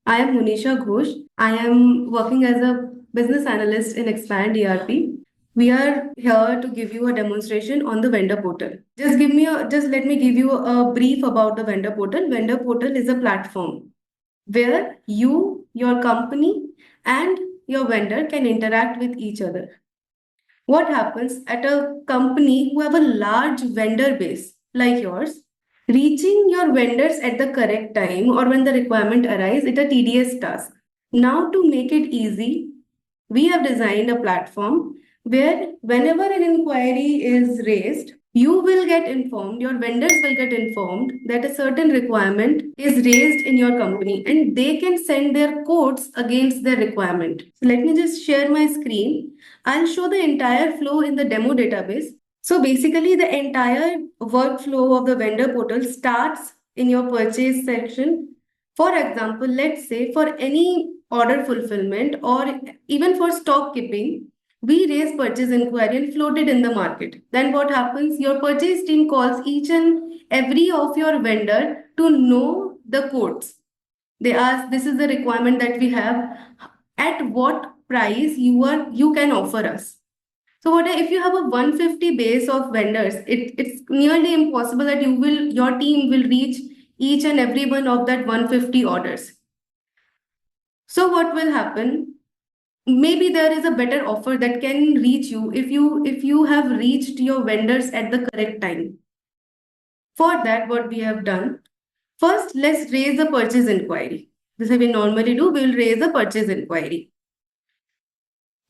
I am Munisha Ghosh. I am working as a business analyst in Expand ERP. We are here to give you a demonstration on the vendor portal. Just let me give you a brief about the vendor portal. Vendor portal is a platform where you, your company, and your vendor can interact with each other. What happens at a company who have a large vendor base like yours? Reaching your vendors at the correct time or when the requirement arises is a tedious task. Now, to make it easy, we have designed a platform where whenever an inquiry is raised, you will get informed, your vendors will get informed that a certain requirement is raised in your company and they can send their codes against their requirement. So let me just share my screen. I'll show the entire flow in the demo database. So basically, the entire workflow of the vendor portal starts in your purchase section. For example, let's say for any order fulfillment or even for stock keeping, we raise purchase inquiry and float it in the market. Then what happens? Your purchase team calls each and every of your vendor to know the codes. They ask, this is the requirement that we have. At what price you can offer us? So what if you have a 150 base of vendors, it's nearly impossible that your team will reach each and every one of that 150 orders. So what will happen? Maybe there is a better offer that can reach you if you have reached your vendors at the correct time. For that, what we have done, first let's raise a purchase inquiry. This is what we normally do, we will raise a purchase inquiry.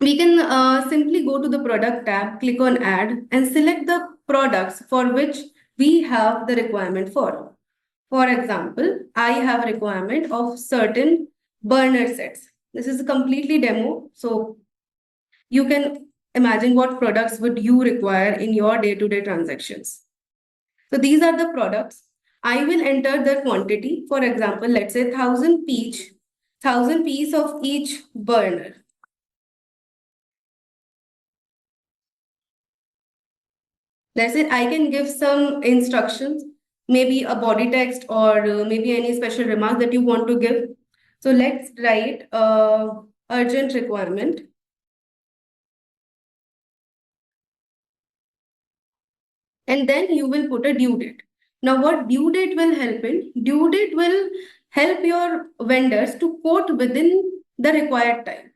We can simply go to the product tab, click on add and select the products for which we have the requirement for. For example, I have a requirement of certain burner sets. This is a completely demo. So you can imagine what products would you require in your day-to-day transactions. So these are the products. I will enter the quantity. For example, let's say 1,000 piece of each burner. Let's say I can give some instructions, maybe a body text or maybe any special remark that you want to give. So let's write urgent requirement. And then you will put a due date. Now what due date will help in? Due date will help your vendors to quote within the required time.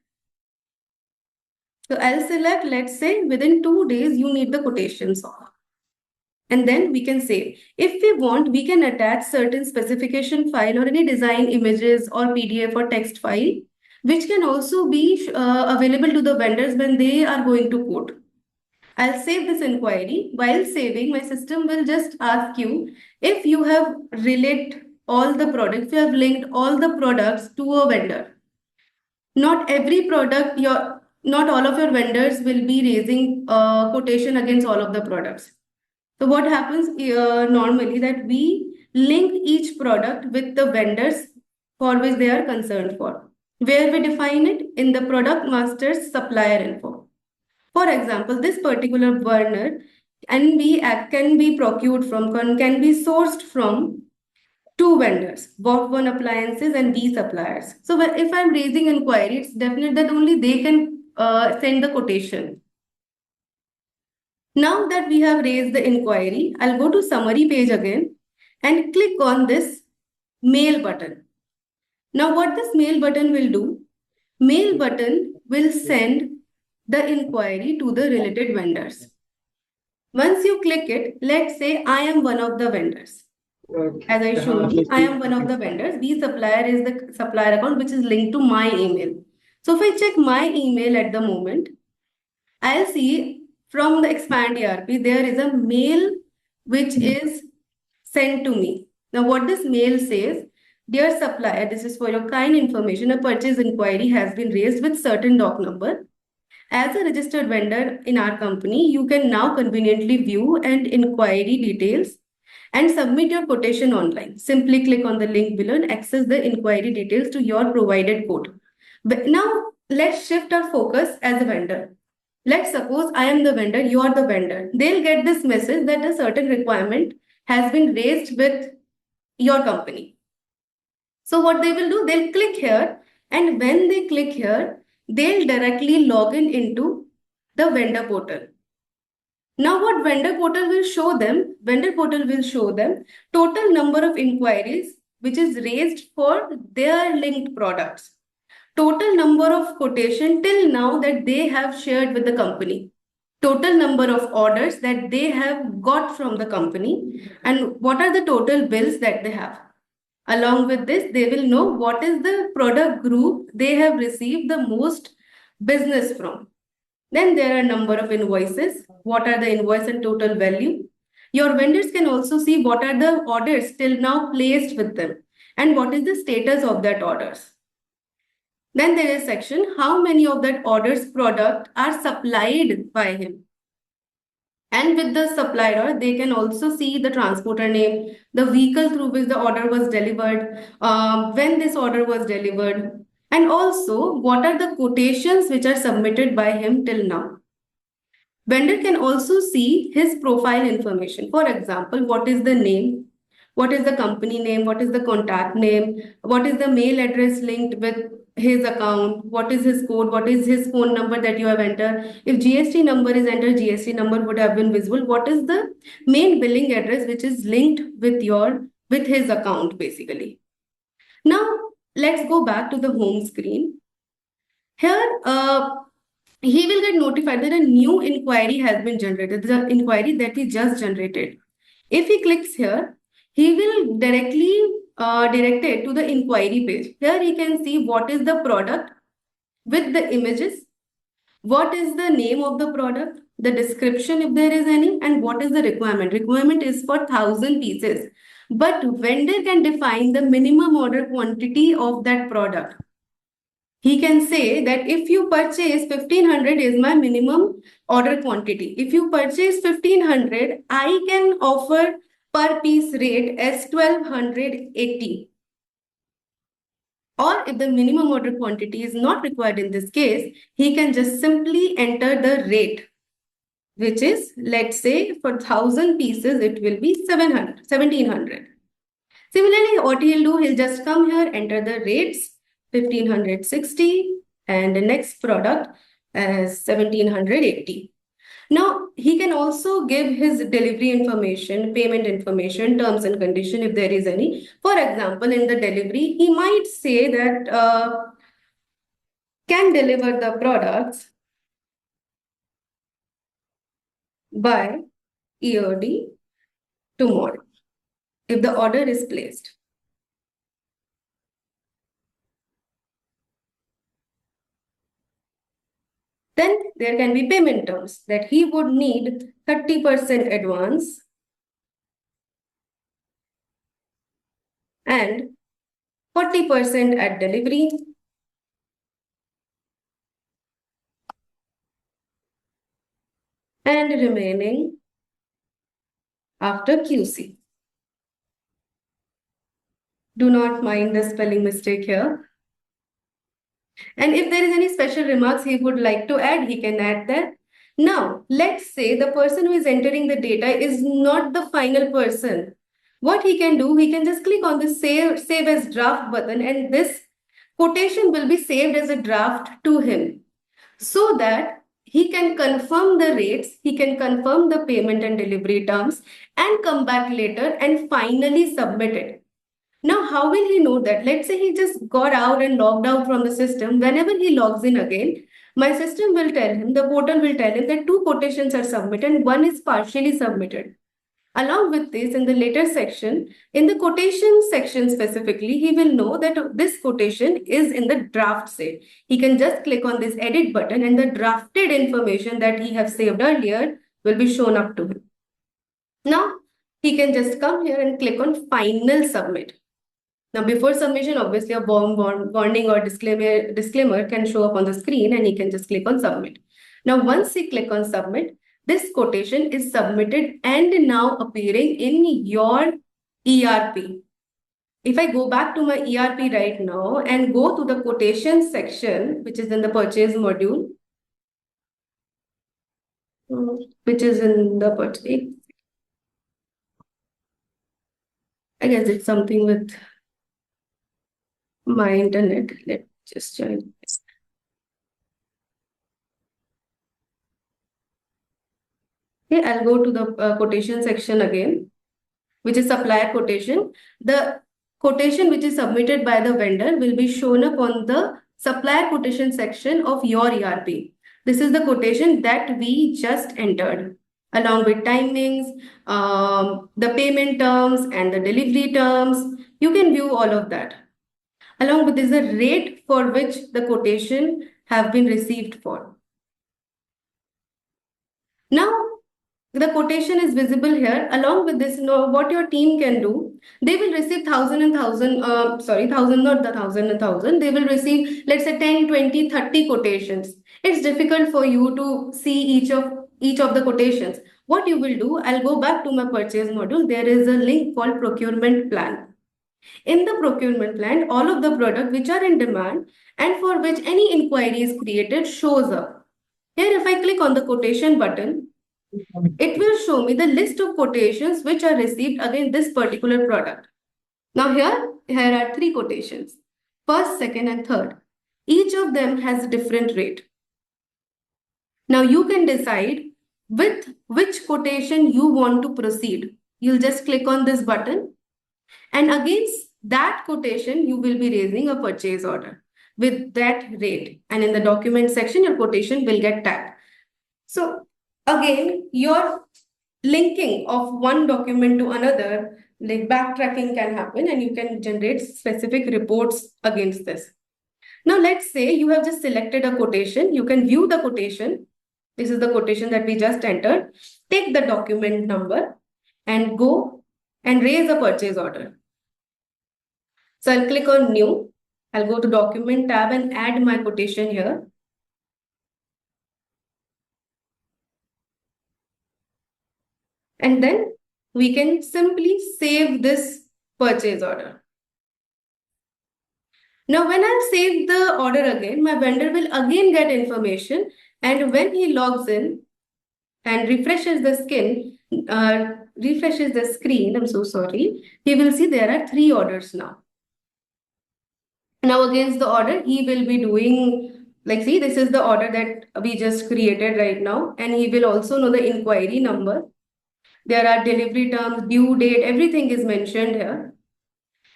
So I'll select, let's say within 2 days, you need the quotations of. And then we can save. If we want, we can attach certain specification file or any design images or PDF or text file, which can also be available to the vendors when they are going to quote. I'll save this inquiry. While saving, my system will just ask you if you have related all the products, if you have linked all the products to a vendor. Not every product, not all of your vendors will be raising quotation against all of the products. So what happens normally that we link each product with the vendors for which they are concerned for, where we define it in the product master's supplier info. For example, this particular burner can be procured from, can be sourced from two vendors, both one appliances and B suppliers. So if I'm raising inquiry, it's definite that only they can send the quotation. Now that we have raised the inquiry, I'll go to summary page again and click on this mail button. Now what this mail button will do, mail button will send the inquiry to the related vendors. Once you click it, let's say I am one of the vendors. As I showed you, I am one of the vendors. B supplier is the supplier account which is linked to my email. So if I check my email at the moment, I'll see from the Expand ERP, there is a mail which is sent to me. Now, what this mail says, dear supplier, this is for your kind information. A purchase inquiry has been raised with certain doc number. As a registered vendor in our company, you can now conveniently view and inquiry details and submit your quotation online. Simply click on the link below and access the inquiry details to your provided code. But now, let's shift our focus as a vendor. Let's suppose I am the vendor, you are the vendor. They'll get this message that a certain requirement has been raised with your company. So what they will do, they'll click here, and when they click here, they'll directly log in into the vendor portal. Now what vendor portal will show them, total number of inquiries which is raised for their linked products, total number of quotation till now that they have shared with the company, total number of orders that they have got from the company, and what are the total bills that they have. Along with this, they will know what is the product group they have received the most business from. Then there are number of invoices. What are the invoice and total value? Your vendors can also see what are the orders till now placed with them and what is the status of that orders. Then there is section how many of that orders product are supplied by him. And with the supplier, they can also see the transporter name, the vehicle through which the order was delivered, when this order was delivered, and also what are the quotations which are submitted by him till now. Vendor can also see his profile information. For example, what is the name? What is the company name? What is the contact name? What is the mail address linked with his account? What is his code? What is his phone number that you have entered? If GST number is entered, GST number would have been visible. What is the main billing address which is linked with his account basically? Now let's go back to the home screen. Here, he will get notified that a new inquiry has been generated, the inquiry that we just generated. If he clicks here, he will directly directed to the inquiry page. Here he can see what is the product with the images, what is the name of the product, the description if there is any, and what is the requirement. Requirement is for 1,000 pieces, but vendor can define the minimum order quantity of that product. He can say that if you purchase 1,500 is my minimum order quantity. If you purchase 1,500, I can offer per piece rate as 1,280. Or if the minimum order quantity is not required in this case, he can just simply enter the rate, which is, let's say, for 1,000 pieces, it will be 1,700. Similarly, what he'll do, he'll just come here, enter the rates, 1,560, and the next product as 1,780. Now, he can also give his delivery information, payment information, terms and condition if there is any. For example, in the delivery, he might say that can deliver the products by EOD tomorrow if the order is placed. Then there can be payment terms that he would need 30% advance and 40% at delivery and remaining after QC. Do not mind the spelling mistake here. And if there is any special remarks he would like to add, he can add that. Now, let's say the person who is entering the data is not the final person. What he can do, he can just click on the save as draft button, and this quotation will be saved as a draft to him so that he can confirm the rates, he can confirm the payment and delivery terms, and come back later and finally submit it. Now, how will he know that? Let's say he just got out and logged out from the system. Whenever he logs in again, my system will tell him, the portal will tell him that two quotations are submitted and one is partially submitted. Along with this, in the later section, in the quotation section specifically, he will know that this quotation is in the draft state. He can just click on this edit button and the drafted information that he have saved earlier will be shown up to him. Now, he can just come here and click on final submit. Now, before submission, obviously a warning or disclaimer can show up on the screen and he can just click on submit. Now, once he click on submit, this quotation is submitted and now appearing in your ERP. If I go back to my ERP right now and go to the quotation section, which is in the purchase module, which is in the purchase, I guess it's something with my internet. Let just join. Okay, I'll go to the quotation section again, which is supplier quotation. The quotation which is submitted by the vendor will be shown up on the supplier quotation section of your ERP. This is the quotation that we just entered, along with timings, the payment terms, and the delivery terms. You can view all of that. Along with this, the rate for which the quotation have been received for. Now, the quotation is visible here. Along with this, what your team can do, they will receive thousand and thousand, thousand, not the thousand and thousand. They will receive, let's say, 10, 20, 30 quotations. It's difficult for you to see each of the quotations. What you will do, I'll go back to my purchase module. There is a link called procurement plan. In the procurement plan, all of the products which are in demand and for which any inquiry is created shows up. Here, if I click on the quotation button, it will show me the list of quotations which are received against this particular product. Now here are three quotations, first, second, and third. Each of them has a different rate. Now you can decide with which quotation you want to proceed. You'll just click on this button, and against that quotation, you will be raising a purchase order with that rate. And in the document section, your quotation will get tagged. So again, your linking of one document to another, like backtracking can happen, and you can generate specific reports against this. Now, let's say you have just selected a quotation. You can view the quotation. This is the quotation that we just entered. Take the document number and go and raise a purchase order. So I'll click on new. I'll go to document tab and add my quotation here. And then we can simply save this purchase order. Now, when I save the order again, my vendor will again get information. And when he logs in and refreshes the screen, I'm so sorry, he will see there are 3 orders now. Now, against the order, he will be doing, like, see, this is the order that we just created right now. And he will also know the inquiry number. There are delivery terms, due date, everything is mentioned here.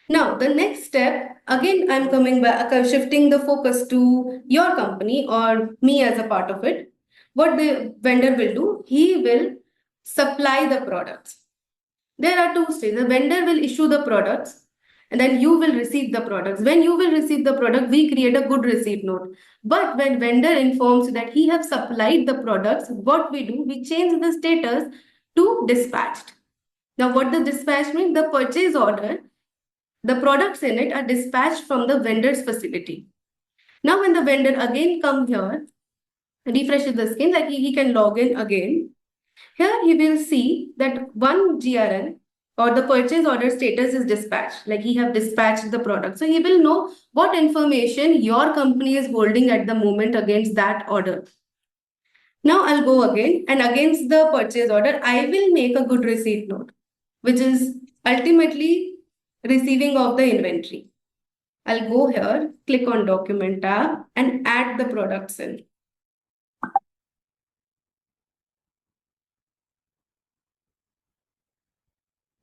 Now, the next step, again, I'm coming back, shifting the focus to your company or me as a part of it. What the vendor will do, he will supply the products. There are 2 stages. The vendor will issue the products and then you will receive the products. When you will receive the product, we create a good receipt note. But when vendor informs that he have supplied the products, what we do, we change the status to dispatched. Now, what does dispatch mean? The purchase order, the products in it are dispatched from the vendor's facility. Now, when the vendor again comes here, refreshes the screen, like he can log in again. Here he will see that one GRN or the purchase order status is dispatched, like he have dispatched the product. So he will know what information your company is holding at the moment against that order. Now I'll go again, and against the purchase order, I will make a good receipt note, which is ultimately receiving of the inventory. I'll go here, click on document tab and add the products in.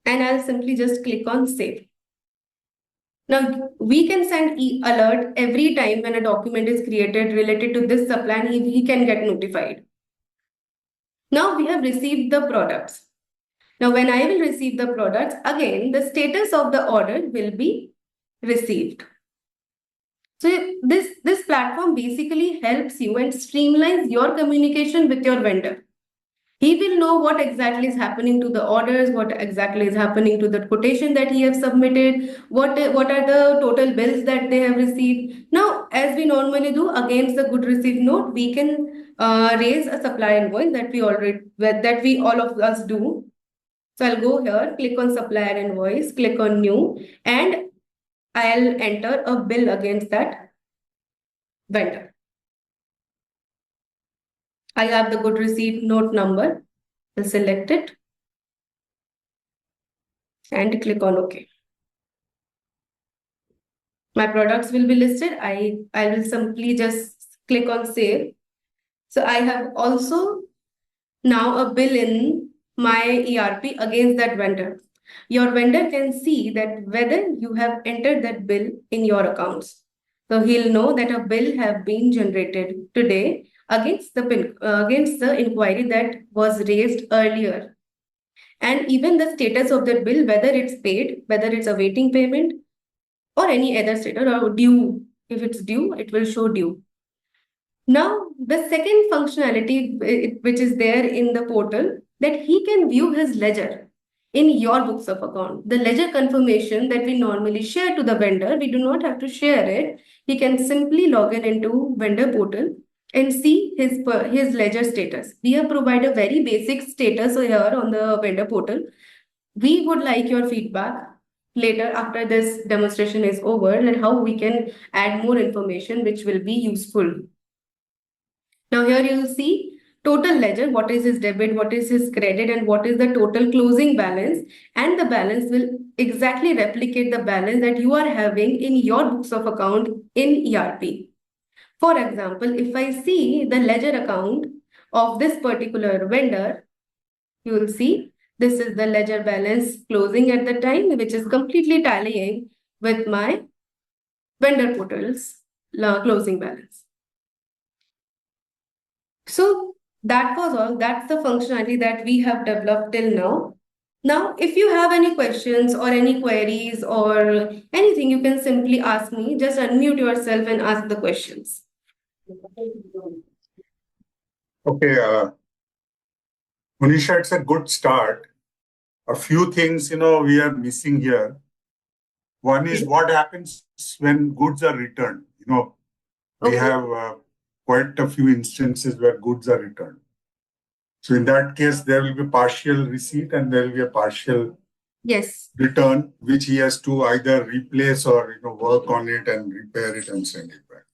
And I'll simply just click on save. Now we can send alert every time when a document is created related to this supply, and he can get notified. Now we have received the products. Now when I will receive the products, again, the status of the order will be received. So this platform basically helps you and streamlines your communication with your vendor. He will know what exactly is happening to the orders, what exactly is happening to the quotation that he has submitted, what are the total bills that they have received. Now, as we normally do, against the good receipt note, we can raise a supply invoice that we all of us do. So I'll go here, click on supplier invoice, click on new, and I'll enter a bill against that vendor. I have the good receipt note number. I'll select it and click on OK. My products will be listed. I will simply just click on save. So I have also now a bill in my ERP against that vendor. Your vendor can see that whether you have entered that bill in your accounts. So he'll know that a bill have been generated today against against the inquiry that was raised earlier, and even the status of that bill, whether it's paid, whether it's awaiting payment, or any other status, or due. If it's due, it will show due. Now, the second functionality which is there in the portal, that he can view his ledger in your books of account. The ledger confirmation that we normally share to the vendor, we do not have to share it. He can simply log in into vendor portal and see his ledger status. We have provided a very basic status here on the vendor portal. We would like your feedback later after this demonstration is over, and how we can add more information which will be useful. Now here you will see total ledger, what is his debit, what is his credit, and what is the total closing balance. And the balance will exactly replicate the balance that you are having in your books of account in ERP. For example, if I see the ledger account of this particular vendor, you will see this is the ledger balance closing at the time, which is completely tallying with my vendor portal's closing balance. So that was all. That's the functionality that we have developed till now. Now, if you have any questions or any queries or anything, you can simply ask me. Just unmute yourself and ask the questions. Okay, Manisha, it's a good start. A few things, we are missing here. One is what happens when goods are returned. We have quite a few instances where goods are returned. So in that case, there will be partial receipt and there will be a partial return, which he has to either replace or work on it and repair it and send it back.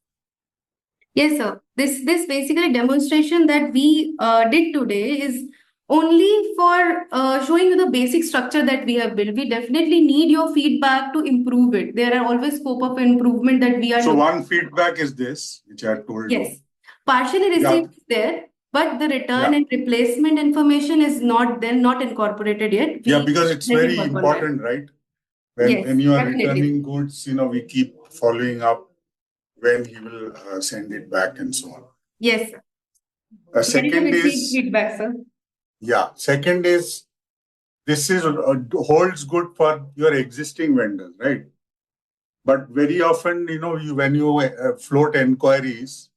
Yes, sir. This basically demonstration that we did today is only for showing you the basic structure that we have built. We definitely need your feedback to improve it. There are always scope of improvement that we are. So one feedback is this, which I told you. Yes, partially received is there, but the return and replacement information is not there, not incorporated yet. Because it's very important, right? When you are returning goods, we keep following up when he will send it back and so on. Yes, sir. Second is feedback, sir. Yeah. Second is this is holds good for your existing vendors, right? But very often, when you float inquiries,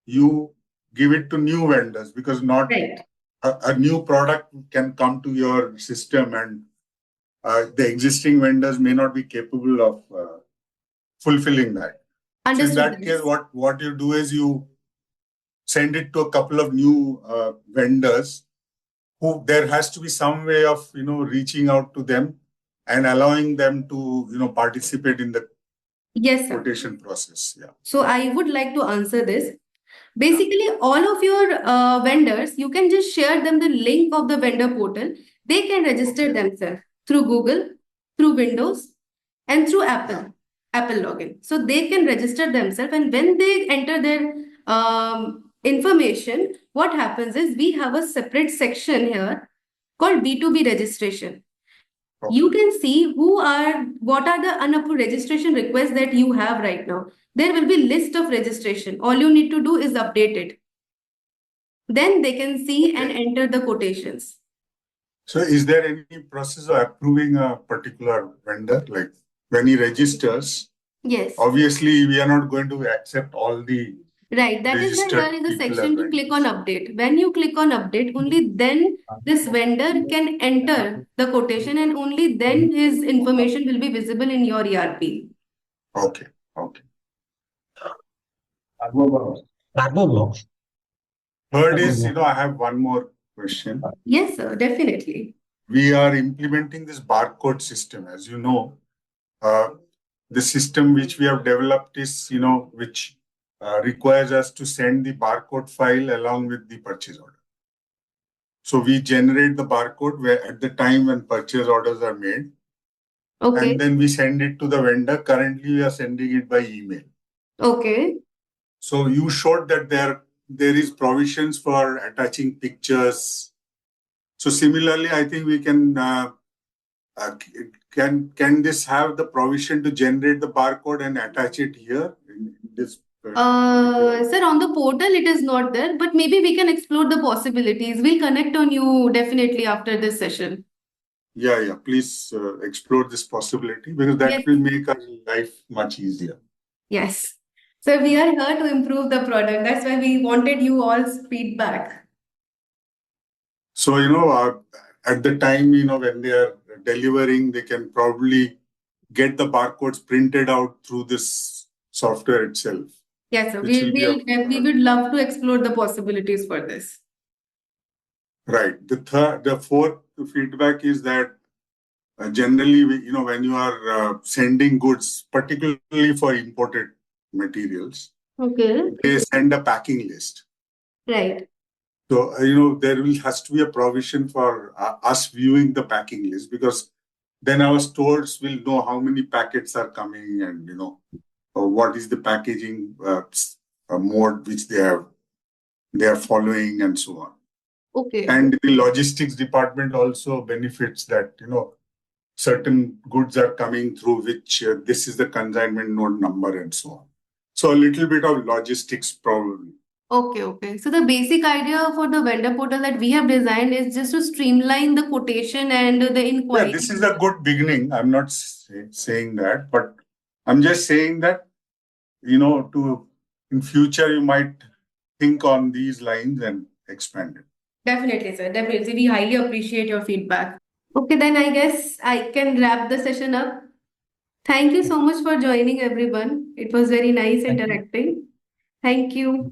you give it to new vendors because not a new product can come to your system and the existing vendors may not be capable of fulfilling that. So in that case, what you do is you send it to a couple of new vendors who there has to be some way of reaching out to them and allowing them to participate in the quotation process. Yeah. So I would like to answer this. Basically, all of your vendors, you can just share them the link of the vendor portal. They can register themselves through Google, through Windows, and through Apple login. So they can register themselves, and when they enter their information, what happens is we have a separate section here called B2B registration. You can see what are the unapproved registration requests that you have right now. There will be list of registration. All you need to do is update it. Then they can see and enter the quotations. So is there any process of approving a particular vendor? Like when he registers, obviously we are not going to accept all the Right, that is why there is a section to click on update. When you click on update, only then this vendor can enter the quotation and only then his information will be visible in your ERP. Okay. Third is, I have one more question. Yes, sir, definitely. We are implementing this barcode system. As you know, the system which we have developed is, which requires us to send the barcode file along with the purchase order. So we generate the barcode where at the time when purchase orders are made, Okay. and then we send it to the vendor. Currently, we are sending it by email. Okay. So you showed that there is provisions for attaching pictures. So similarly, I think we can uh, can this have the provision to generate the barcode and attach it here in this? Sir, on the portal it is not there, but maybe we can explore the possibilities. We'll connect on you definitely after this session. Yeah. Please explore this possibility because that Yes. will make our life much easier. Yes. So we are here to improve the product. That's why we wanted you all's feedback. So, at the time, when they are delivering, they can probably get the barcodes printed out through this software itself, Yes, sir. which will be We would love to explore the possibilities for this. right. The fourth feedback is that generally, when you are sending goods, particularly for imported materials, Okay. they send a packing list. Right. So, there has to be a provision for us viewing the packing list because then our stores will know how many packets are coming and, what is the packaging mode which they are following and so on. Okay. And the logistics department also benefits that, certain goods are coming through which this is the consignment node number and so on. So a little bit of logistics probably. Okay. So the basic idea for the vendor portal that we have designed is just to streamline the quotation and the Yeah, inquiry. this is a good beginning. I'm not saying that, but I'm just saying that, to in future you might think on these lines and expand it. Definitely, sir. Definitely. We highly appreciate your feedback. Okay, then I guess I can wrap the session up. Thank you so much for joining, everyone. It was very nice Thank you. interacting. Thank you.